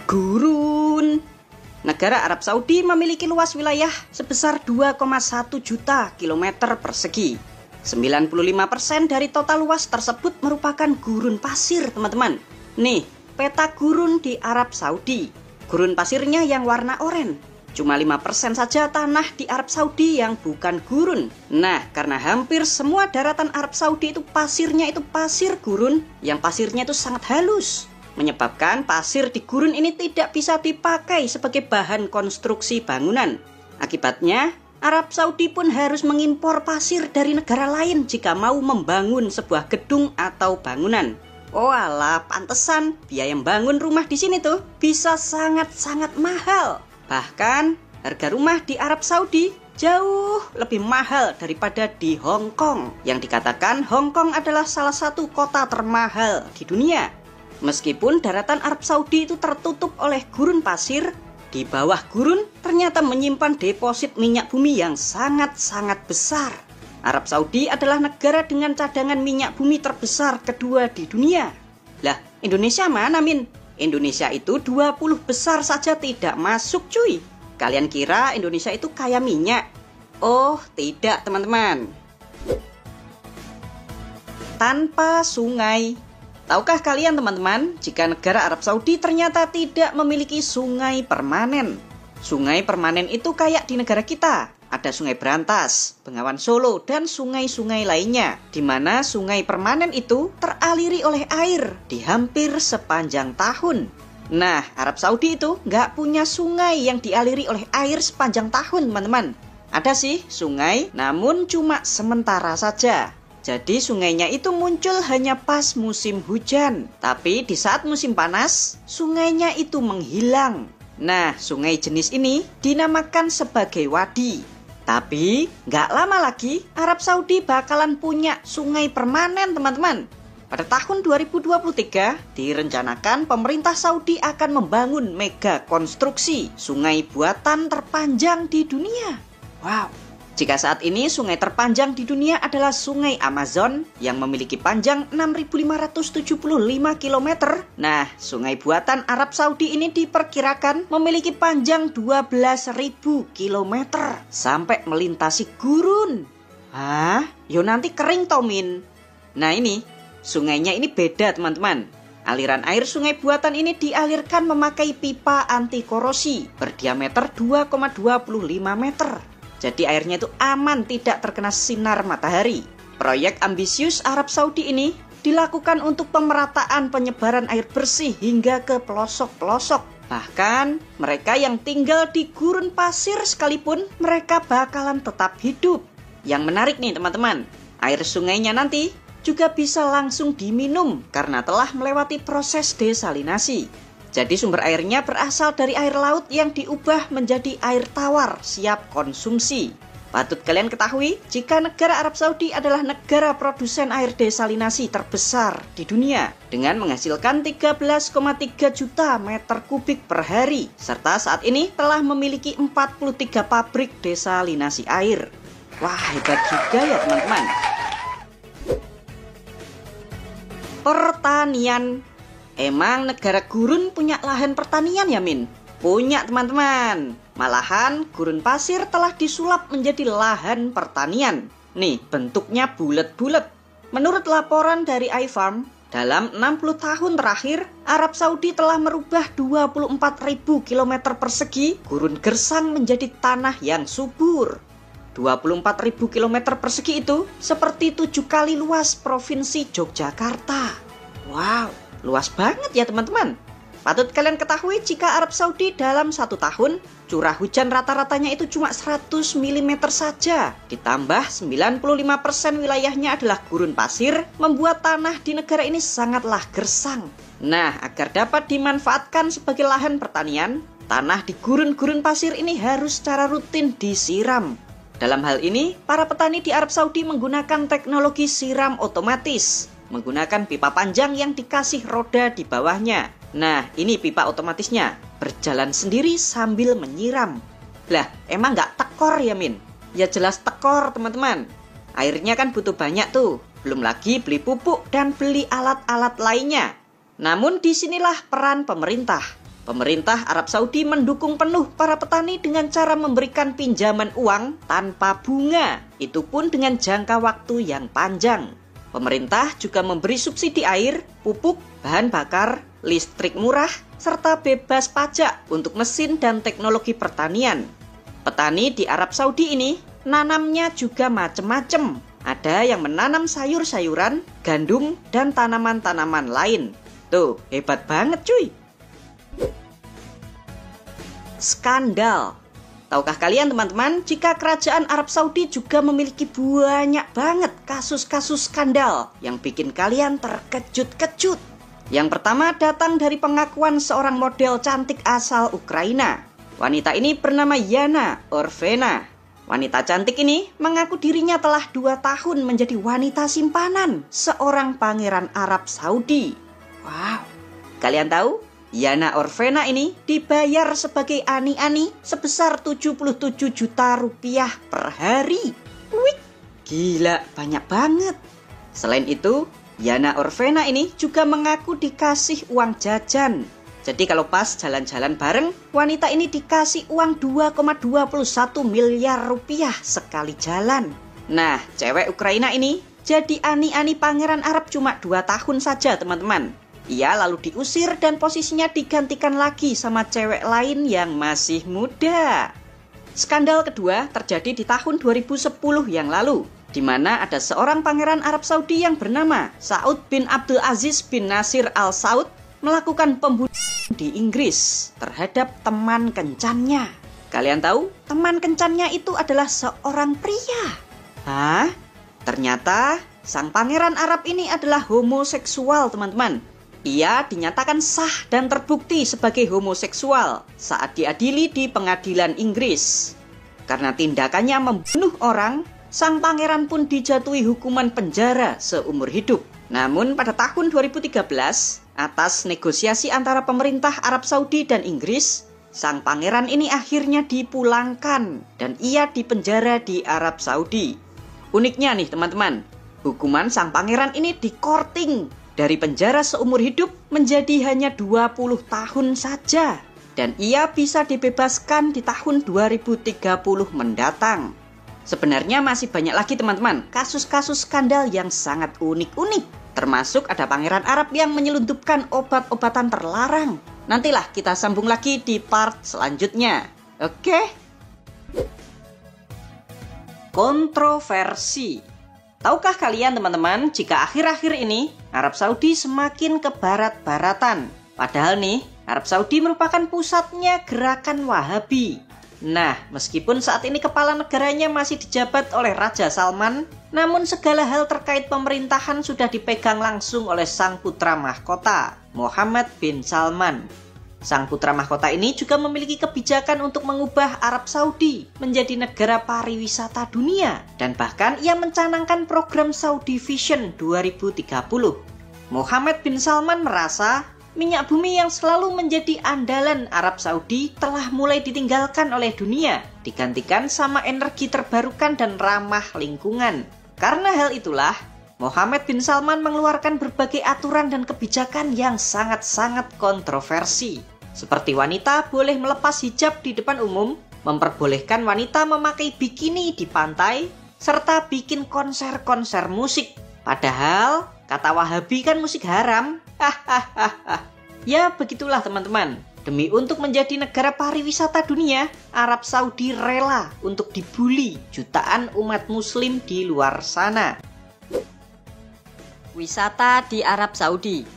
Gurun. Negara Arab Saudi memiliki luas wilayah sebesar 2,1 juta kilometer persegi. 95% dari total luas tersebut merupakan gurun pasir teman-teman. Nih, peta gurun di Arab Saudi. Gurun pasirnya yang warna oranye. Cuma 5% saja tanah di Arab Saudi yang bukan gurun. Nah, karena hampir semua daratan Arab Saudi itu pasirnya itu pasir gurun, yang pasirnya itu sangat halus, menyebabkan pasir di gurun ini tidak bisa dipakai sebagai bahan konstruksi bangunan. Akibatnya, Arab Saudi pun harus mengimpor pasir dari negara lain jika mau membangun sebuah gedung atau bangunan. Oh alah, pantesan biaya membangun rumah di sini tuh bisa sangat-sangat mahal. Bahkan harga rumah di Arab Saudi jauh lebih mahal daripada di Hong Kong, yang dikatakan Hong Kong adalah salah satu kota termahal di dunia. Meskipun daratan Arab Saudi itu tertutup oleh gurun pasir, di bawah gurun ternyata menyimpan deposit minyak bumi yang sangat-sangat besar. Arab Saudi adalah negara dengan cadangan minyak bumi terbesar kedua di dunia. Lah, Indonesia mana Min? Indonesia itu 20 besar saja tidak masuk cuy. Kalian kira Indonesia itu kaya minyak? Oh, tidak teman-teman. Tanpa sungai. Tahukah kalian teman-teman, jika negara Arab Saudi ternyata tidak memiliki sungai permanen? Sungai permanen itu kayak di negara kita. Ada Sungai Berantas, Bengawan Solo, dan sungai-sungai lainnya, di mana sungai permanen itu teraliri oleh air di hampir sepanjang tahun. Nah, Arab Saudi itu nggak punya sungai yang dialiri oleh air sepanjang tahun, teman-teman. Ada sih sungai, namun cuma sementara saja. Jadi sungainya itu muncul hanya pas musim hujan, tapi di saat musim panas, sungainya itu menghilang. Nah, sungai jenis ini dinamakan sebagai wadi. Tapi nggak lama lagi Arab Saudi bakalan punya sungai permanen teman-teman. Pada tahun 2023 direncanakan pemerintah Saudi akan membangun mega konstruksi sungai buatan terpanjang di dunia. Wow. Jika saat ini sungai terpanjang di dunia adalah sungai Amazon yang memiliki panjang 6.575 km. Nah, sungai buatan Arab Saudi ini diperkirakan memiliki panjang 12.000 km sampai melintasi gurun. Hah? Yo nanti kering Tomin. Nah ini, sungainya ini beda teman-teman. Aliran air sungai buatan ini dialirkan memakai pipa anti korosi berdiameter 2,25 meter. Jadi airnya itu aman, tidak terkena sinar matahari. Proyek ambisius Arab Saudi ini dilakukan untuk pemerataan penyebaran air bersih hingga ke pelosok-pelosok. Bahkan mereka yang tinggal di gurun pasir sekalipun mereka bakalan tetap hidup. Yang menarik nih teman-teman, air sungainya nanti juga bisa langsung diminum karena telah melewati proses desalinasi. Jadi sumber airnya berasal dari air laut yang diubah menjadi air tawar siap konsumsi. Patut kalian ketahui jika negara Arab Saudi adalah negara produsen air desalinasi terbesar di dunia dengan menghasilkan 13,3 juta meter kubik per hari, serta saat ini telah memiliki 43 pabrik desalinasi air. Wah, hebat juga ya teman-teman. Pertanian. Emang negara gurun punya lahan pertanian ya Min? Punya teman-teman. Malahan gurun pasir telah disulap menjadi lahan pertanian. Nih bentuknya bulat-bulat. Menurut laporan dari iFarm, dalam 60 tahun terakhir Arab Saudi telah merubah 24.000 km persegi gurun gersang menjadi tanah yang subur. 24.000 km persegi itu seperti 7 kali luas Provinsi Yogyakarta. Wow, luas banget ya teman-teman. Patut kalian ketahui jika Arab Saudi dalam 1 tahun curah hujan rata-ratanya itu cuma 100 mm saja. Ditambah 95% wilayahnya adalah gurun pasir, membuat tanah di negara ini sangatlah gersang. Nah, agar dapat dimanfaatkan sebagai lahan pertanian, tanah di gurun-gurun pasir ini harus secara rutin disiram. Dalam hal ini, para petani di Arab Saudi menggunakan teknologi siram otomatis, menggunakan pipa panjang yang dikasih roda di bawahnya. Nah, ini pipa otomatisnya, berjalan sendiri sambil menyiram. Lah, emang nggak tekor ya Min? Ya jelas tekor teman-teman. Airnya kan butuh banyak tuh, belum lagi beli pupuk dan beli alat-alat lainnya. Namun disinilah peran pemerintah. Pemerintah Arab Saudi mendukung penuh para petani dengan cara memberikan pinjaman uang tanpa bunga. Itu pun dengan jangka waktu yang panjang. Pemerintah juga memberi subsidi air, pupuk, bahan bakar, listrik murah, serta bebas pajak untuk mesin dan teknologi pertanian. Petani di Arab Saudi ini nanamnya juga macem-macem. Ada yang menanam sayur-sayuran, gandum, dan tanaman-tanaman lain. Tuh, hebat banget cuy. Skandal. Tahukah kalian teman-teman, jika kerajaan Arab Saudi juga memiliki banyak banget kasus-kasus skandal yang bikin kalian terkejut-kejut. Yang pertama datang dari pengakuan seorang model cantik asal Ukraina. Wanita ini bernama Yana Orfena. Wanita cantik ini mengaku dirinya telah 2 tahun menjadi wanita simpanan seorang pangeran Arab Saudi. Wow, kalian tahu? Yana Orfena ini dibayar sebagai ani-ani sebesar 77 juta rupiah per hari. Wih, gila, banyak banget. Selain itu, Yana Orfena ini juga mengaku dikasih uang jajan. Jadi kalau pas jalan-jalan bareng, wanita ini dikasih uang 2,21 miliar rupiah sekali jalan. Nah, cewek Ukraina ini jadi ani-ani pangeran Arab cuma 2 tahun saja teman-teman. Ia lalu diusir dan posisinya digantikan lagi sama cewek lain yang masih muda. Skandal kedua terjadi di tahun 2010 yang lalu, di mana ada seorang pangeran Arab Saudi yang bernama Saud bin Abdul Aziz bin Nasir Al Saud melakukan pembunuhan di Inggris terhadap teman kencannya. Kalian tahu, teman kencannya itu adalah seorang pria. Hah? Ternyata sang pangeran Arab ini adalah homoseksual teman-teman. Ia dinyatakan sah dan terbukti sebagai homoseksual saat diadili di pengadilan Inggris. Karena tindakannya membunuh orang, sang pangeran pun dijatuhi hukuman penjara seumur hidup. Namun pada tahun 2013, atas negosiasi antara pemerintah Arab Saudi dan Inggris, sang pangeran ini akhirnya dipulangkan dan ia dipenjara di Arab Saudi. Uniknya nih teman-teman, hukuman sang pangeran ini dikorting dari penjara seumur hidup menjadi hanya 20 tahun saja. Dan ia bisa dibebaskan di tahun 2030 mendatang. Sebenarnya masih banyak lagi teman-teman kasus-kasus skandal yang sangat unik-unik. Termasuk ada pangeran Arab yang menyelundupkan obat-obatan terlarang. Nantilah kita sambung lagi di part selanjutnya. Oke? Kontroversi. Tahukah kalian teman-teman, jika akhir-akhir ini Arab Saudi semakin ke barat-baratan. Padahal nih, Arab Saudi merupakan pusatnya gerakan Wahabi. Nah, meskipun saat ini kepala negaranya masih dijabat oleh Raja Salman, namun segala hal terkait pemerintahan sudah dipegang langsung oleh sang putra mahkota, Mohammed bin Salman. Sang putra mahkota ini juga memiliki kebijakan untuk mengubah Arab Saudi menjadi negara pariwisata dunia, dan bahkan ia mencanangkan program Saudi Vision 2030. Mohammed bin Salman merasa minyak bumi yang selalu menjadi andalan Arab Saudi telah mulai ditinggalkan oleh dunia, digantikan sama energi terbarukan dan ramah lingkungan. Karena hal itulah, Mohammed bin Salman mengeluarkan berbagai aturan dan kebijakan yang sangat-sangat kontroversi. Seperti wanita boleh melepas hijab di depan umum, memperbolehkan wanita memakai bikini di pantai, serta bikin konser-konser musik. Padahal, kata Wahabi kan musik haram. Ya begitulah teman-teman. Demi untuk menjadi negara pariwisata dunia, Arab Saudi rela untuk dibully jutaan umat muslim di luar sana. Wisata di Arab Saudi.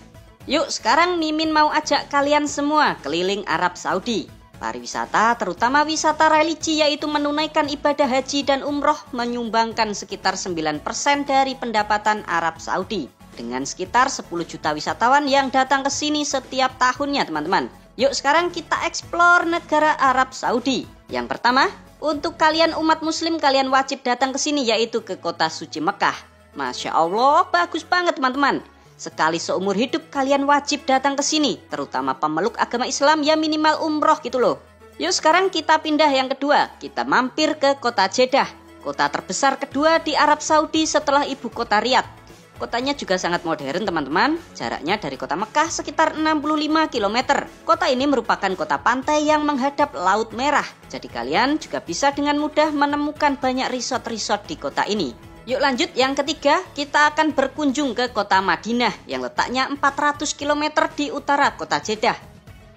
Yuk sekarang Mimin mau ajak kalian semua keliling Arab Saudi. Pariwisata, terutama wisata religi yaitu menunaikan ibadah haji dan umroh menyumbangkan sekitar 9% dari pendapatan Arab Saudi. Dengan sekitar 10 juta wisatawan yang datang ke sini setiap tahunnya teman-teman. Yuk sekarang kita explore negara Arab Saudi. Yang pertama, untuk kalian umat muslim kalian wajib datang ke sini yaitu ke kota suci Mekah. Masya Allah, bagus banget teman-teman. Sekali seumur hidup kalian wajib datang ke sini, terutama pemeluk agama Islam ya minimal umroh gitu loh. Yuk sekarang kita pindah yang kedua, kita mampir ke kota Jeddah. Kota terbesar kedua di Arab Saudi setelah ibu kota Riyadh. Kotanya juga sangat modern teman-teman, jaraknya dari kota Mekah sekitar 65 km. Kota ini merupakan kota pantai yang menghadap Laut Merah, jadi kalian juga bisa dengan mudah menemukan banyak resort-resort di kota ini. Yuk lanjut yang ketiga, kita akan berkunjung ke kota Madinah yang letaknya 400 km di utara kota Jeddah.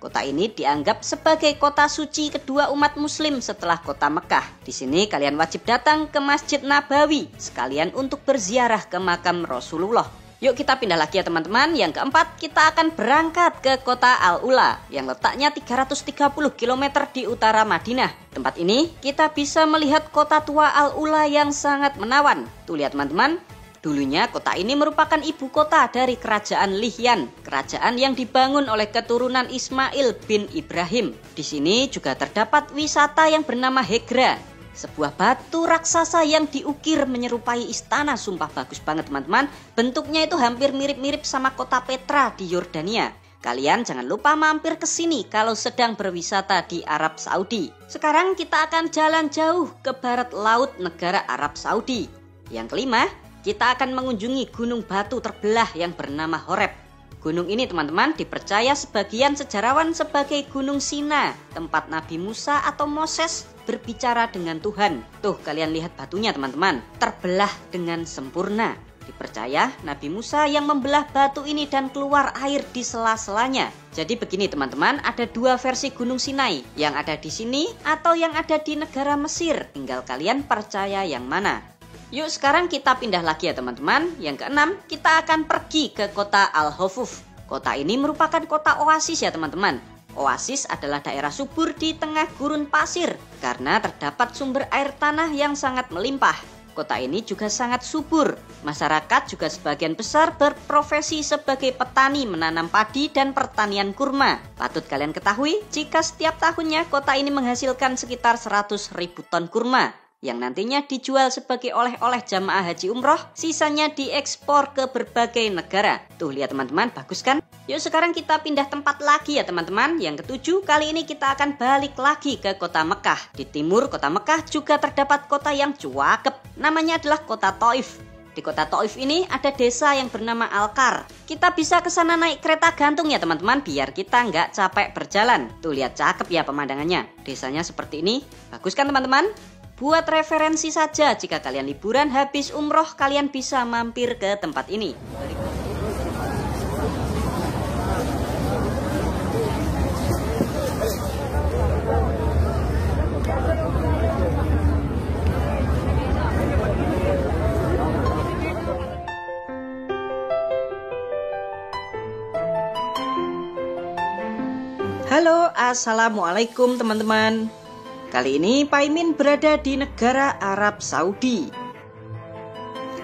Kota ini dianggap sebagai kota suci kedua umat muslim setelah kota Mekah. Di sini kalian wajib datang ke Masjid Nabawi sekalian untuk berziarah ke makam Rasulullah. Yuk kita pindah lagi ya teman-teman. Yang keempat, kita akan berangkat ke kota Al-Ula yang letaknya 330 km di utara Madinah. Tempat ini kita bisa melihat kota tua Al-Ula yang sangat menawan. Tuh lihat teman-teman. Dulunya kota ini merupakan ibu kota dari kerajaan Lihyan, kerajaan yang dibangun oleh keturunan Ismail bin Ibrahim. Di sini juga terdapat wisata yang bernama Hegra, sebuah batu raksasa yang diukir menyerupai istana. Sumpah bagus banget teman-teman. Bentuknya itu hampir mirip-mirip sama kota Petra di Yordania. Kalian jangan lupa mampir ke sini kalau sedang berwisata di Arab Saudi. Sekarang kita akan jalan jauh ke barat laut negara Arab Saudi. Yang kelima, kita akan mengunjungi gunung batu terbelah yang bernama Horeb. Gunung ini teman-teman dipercaya sebagian sejarawan sebagai Gunung Sina, tempat Nabi Musa atau Moses berbicara dengan Tuhan. Tuh kalian lihat batunya teman-teman, terbelah dengan sempurna. Dipercaya Nabi Musa yang membelah batu ini dan keluar air di sela-selanya. Jadi begini teman-teman, ada dua versi Gunung Sinai, yang ada di sini atau yang ada di negara Mesir. Tinggal kalian percaya yang mana. Yuk sekarang kita pindah lagi ya teman-teman. Yang keenam, kita akan pergi ke kota Al-Hufuf. Kota ini merupakan kota oasis ya teman-teman. Oasis adalah daerah subur di tengah gurun pasir karena terdapat sumber air tanah yang sangat melimpah. Kota ini juga sangat subur. Masyarakat juga sebagian besar berprofesi sebagai petani menanam padi dan pertanian kurma. Patut kalian ketahui jika setiap tahunnya kota ini menghasilkan sekitar 100.000 ton kurma yang nantinya dijual sebagai oleh-oleh jamaah haji umroh, sisanya diekspor ke berbagai negara. Tuh lihat teman-teman, bagus kan? Yuk sekarang kita pindah tempat lagi ya teman-teman. Yang ketujuh, kali ini kita akan balik lagi ke kota Mekah. Di timur kota Mekah juga terdapat kota yang cakep, namanya adalah kota Taif. Di kota Taif ini ada desa yang bernama Al-Kar. Kita bisa ke sana naik kereta gantung ya teman-teman, biar kita nggak capek berjalan. Tuh lihat cakep ya pemandangannya. Desanya seperti ini, bagus kan teman-teman? Buat referensi saja, jika kalian liburan habis umroh, kalian bisa mampir ke tempat ini. Halo, assalamualaikum teman-teman. Kali ini Pak Imin berada di negara Arab Saudi.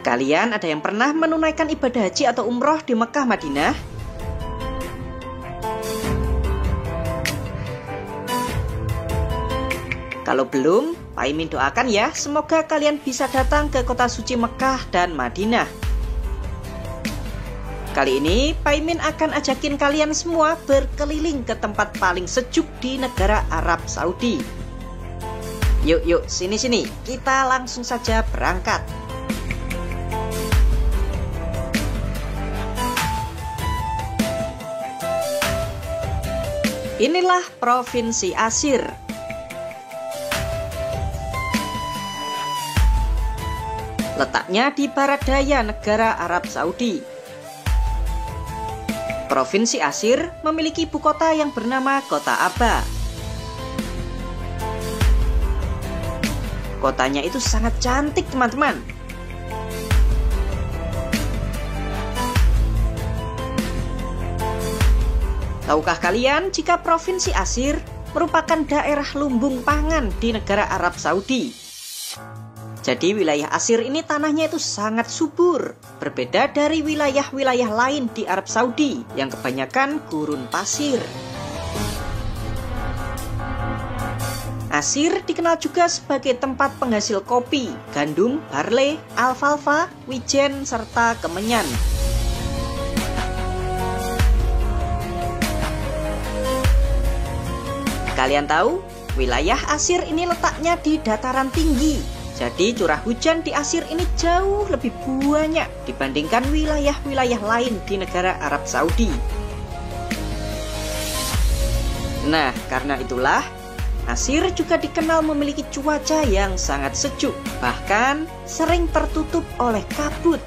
Kalian ada yang pernah menunaikan ibadah haji atau umroh di Mekah Madinah? Kalau belum, Pak Imin doakan ya, semoga kalian bisa datang ke kota suci Mekah dan Madinah. Kali ini, Pak Imin akan ajakin kalian semua berkeliling ke tempat paling sejuk di negara Arab Saudi. Yuk, sini-sini, kita langsung saja berangkat. Inilah Provinsi Asir. Letaknya di barat daya negara Arab Saudi. Provinsi Asir memiliki ibu kota yang bernama Kota Aba. Kotanya itu sangat cantik, teman-teman. Tahukah kalian jika Provinsi Asir merupakan daerah lumbung pangan di negara Arab Saudi? Jadi wilayah Asir ini tanahnya itu sangat subur, berbeda dari wilayah-wilayah lain di Arab Saudi yang kebanyakan gurun pasir. Asir dikenal juga sebagai tempat penghasil kopi, gandum, barley, alfalfa, wijen, serta kemenyan. Kalian tahu, wilayah Asir ini letaknya di dataran tinggi. Jadi curah hujan di Asir ini jauh lebih banyak dibandingkan wilayah-wilayah lain di negara Arab Saudi. Nah, karena itulah Asir juga dikenal memiliki cuaca yang sangat sejuk, bahkan sering tertutup oleh kabut.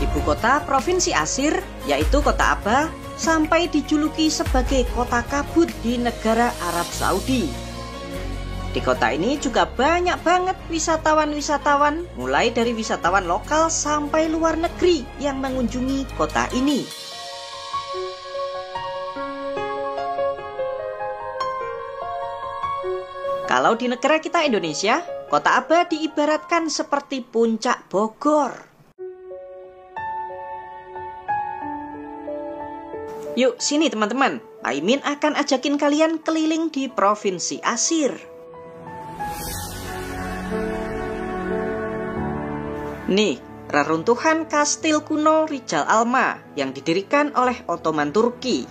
Ibu kota Provinsi Asir, yaitu Kota Aba, sampai dijuluki sebagai kota kabut di negara Arab Saudi. Di kota ini juga banyak banget wisatawan-wisatawan, mulai dari wisatawan lokal sampai luar negeri yang mengunjungi kota ini. Kalau di negara kita Indonesia, Kota Aba diibaratkan seperti puncak Bogor. Yuk, sini teman-teman, Pak Imin akan ajakin kalian keliling di Provinsi Asir. Nih, reruntuhan kastil kuno Rijal Alma yang didirikan oleh Ottoman Turki.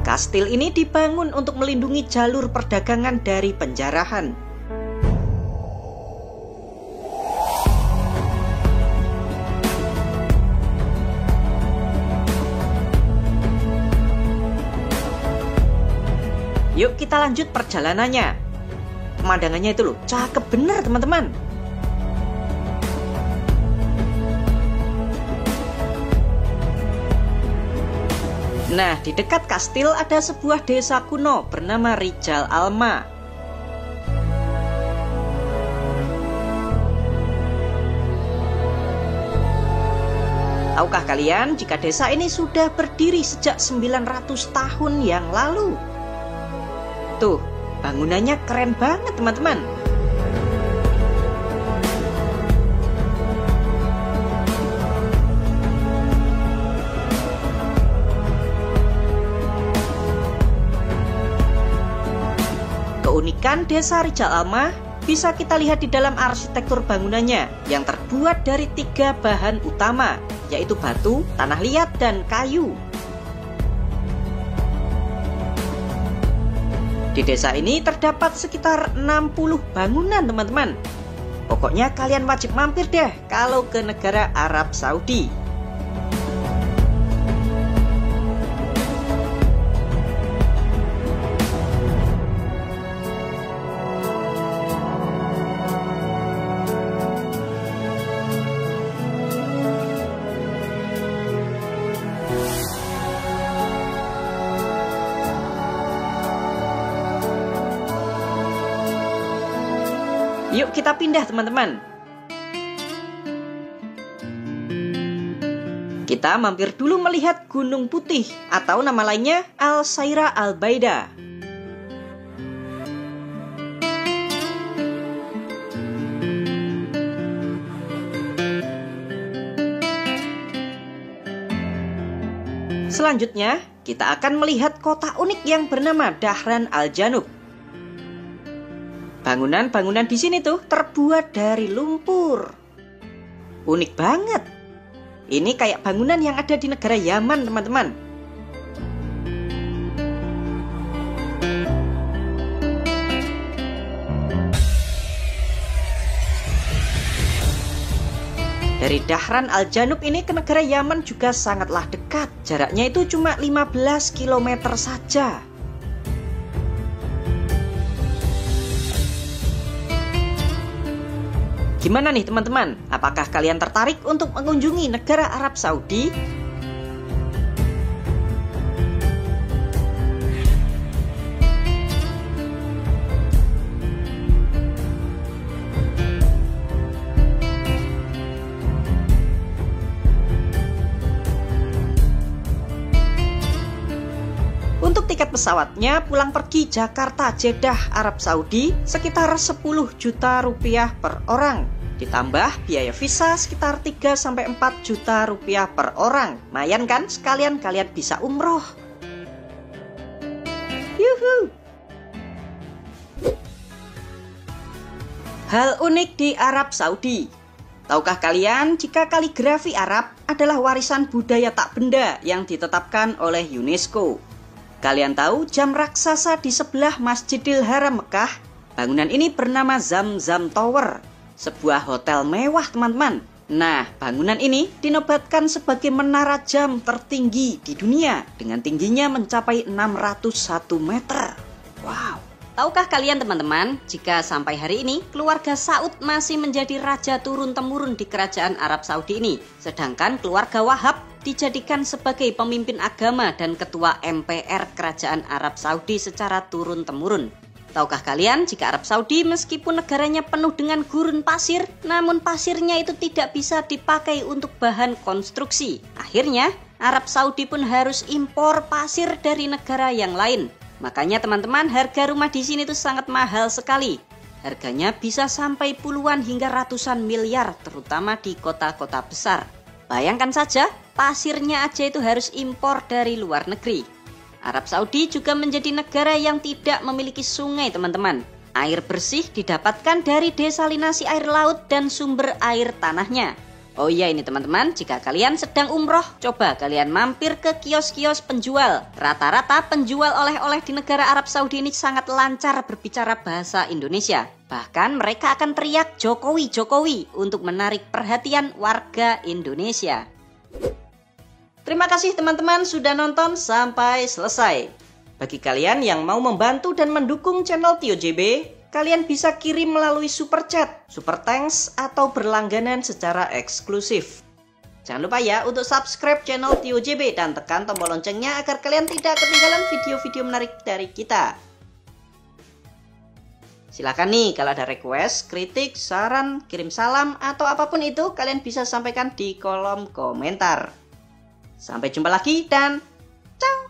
Kastil ini dibangun untuk melindungi jalur perdagangan dari penjarahan. Yuk kita lanjut perjalanannya. Pemandangannya itu loh, cakep bener teman-teman. Nah, di dekat kastil ada sebuah desa kuno bernama Rijal Alma. Tahukah kalian jika desa ini sudah berdiri sejak 900 tahun yang lalu? Tuh, bangunannya keren banget teman-teman. Keunikan desa Rijal Alma bisa kita lihat di dalam arsitektur bangunannya yang terbuat dari 3 bahan utama, yaitu batu, tanah liat, dan kayu. Di desa ini terdapat sekitar 60 bangunan teman-teman. Pokoknya kalian wajib mampir deh kalau ke negara Arab Saudi. Yuk kita pindah teman-teman. kita mampir dulu melihat Gunung Putih atau nama lainnya Al-Saira Al-Baida. Selanjutnya, kita akan melihat kota unik yang bernama Dahran Al-Janub. Bangunan-bangunan di sini tuh terbuat dari lumpur. Unik banget. Ini kayak bangunan yang ada di negara Yaman, teman-teman. Dari Dahran Al-Janub ini ke negara Yaman juga sangatlah dekat. Jaraknya itu cuma 15 km saja. Gimana nih teman-teman? Apakah kalian tertarik untuk mengunjungi negara Arab Saudi? Untuk tiket pesawatnya pulang pergi Jakarta Jeddah Arab Saudi sekitar 10 juta rupiah per orang. Ditambah biaya visa sekitar 3-4 juta rupiah per orang. Lumayan kan? Sekalian kalian bisa umroh. Yuhu! Hal unik di Arab Saudi. Tahukah kalian jika kaligrafi Arab adalah warisan budaya tak benda yang ditetapkan oleh UNESCO? Kalian tahu jam raksasa di sebelah Masjidil Haram Mekah? Bangunan ini bernama Zamzam Tower, sebuah hotel mewah teman-teman. Nah, bangunan ini dinobatkan sebagai menara jam tertinggi di dunia dengan tingginya mencapai 601 meter. Wow. Tahukah kalian teman-teman, jika sampai hari ini keluarga Saud masih menjadi raja turun-temurun di kerajaan Arab Saudi ini, sedangkan keluarga Wahab dijadikan sebagai pemimpin agama dan ketua MPR kerajaan Arab Saudi secara turun-temurun. Tahukah kalian jika Arab Saudi meskipun negaranya penuh dengan gurun pasir, namun pasirnya itu tidak bisa dipakai untuk bahan konstruksi. Akhirnya Arab Saudi pun harus impor pasir dari negara yang lain. Makanya teman-teman, harga rumah di sini tuh sangat mahal sekali. Harganya bisa sampai puluhan hingga ratusan miliar, terutama di kota-kota besar. Bayangkan saja, pasirnya aja itu harus impor dari luar negeri. Arab Saudi juga menjadi negara yang tidak memiliki sungai, teman-teman. Air bersih didapatkan dari desalinasi air laut dan sumber air tanahnya. Oh iya ini teman-teman, jika kalian sedang umroh, coba kalian mampir ke kios-kios penjual. Rata-rata penjual oleh-oleh di negara Arab Saudi ini sangat lancar berbicara bahasa Indonesia. Bahkan mereka akan teriak Jokowi, Jokowi untuk menarik perhatian warga Indonesia. Terima kasih teman-teman sudah nonton sampai selesai. Bagi kalian yang mau membantu dan mendukung channel Tio JB, kalian bisa kirim melalui super chat, super thanks, atau berlangganan secara eksklusif. Jangan lupa ya untuk subscribe channel Tio JB dan tekan tombol loncengnya agar kalian tidak ketinggalan video-video menarik dari kita. Silakan nih kalau ada request, kritik, saran, kirim salam, atau apapun itu kalian bisa sampaikan di kolom komentar. Sampai jumpa lagi dan ciao!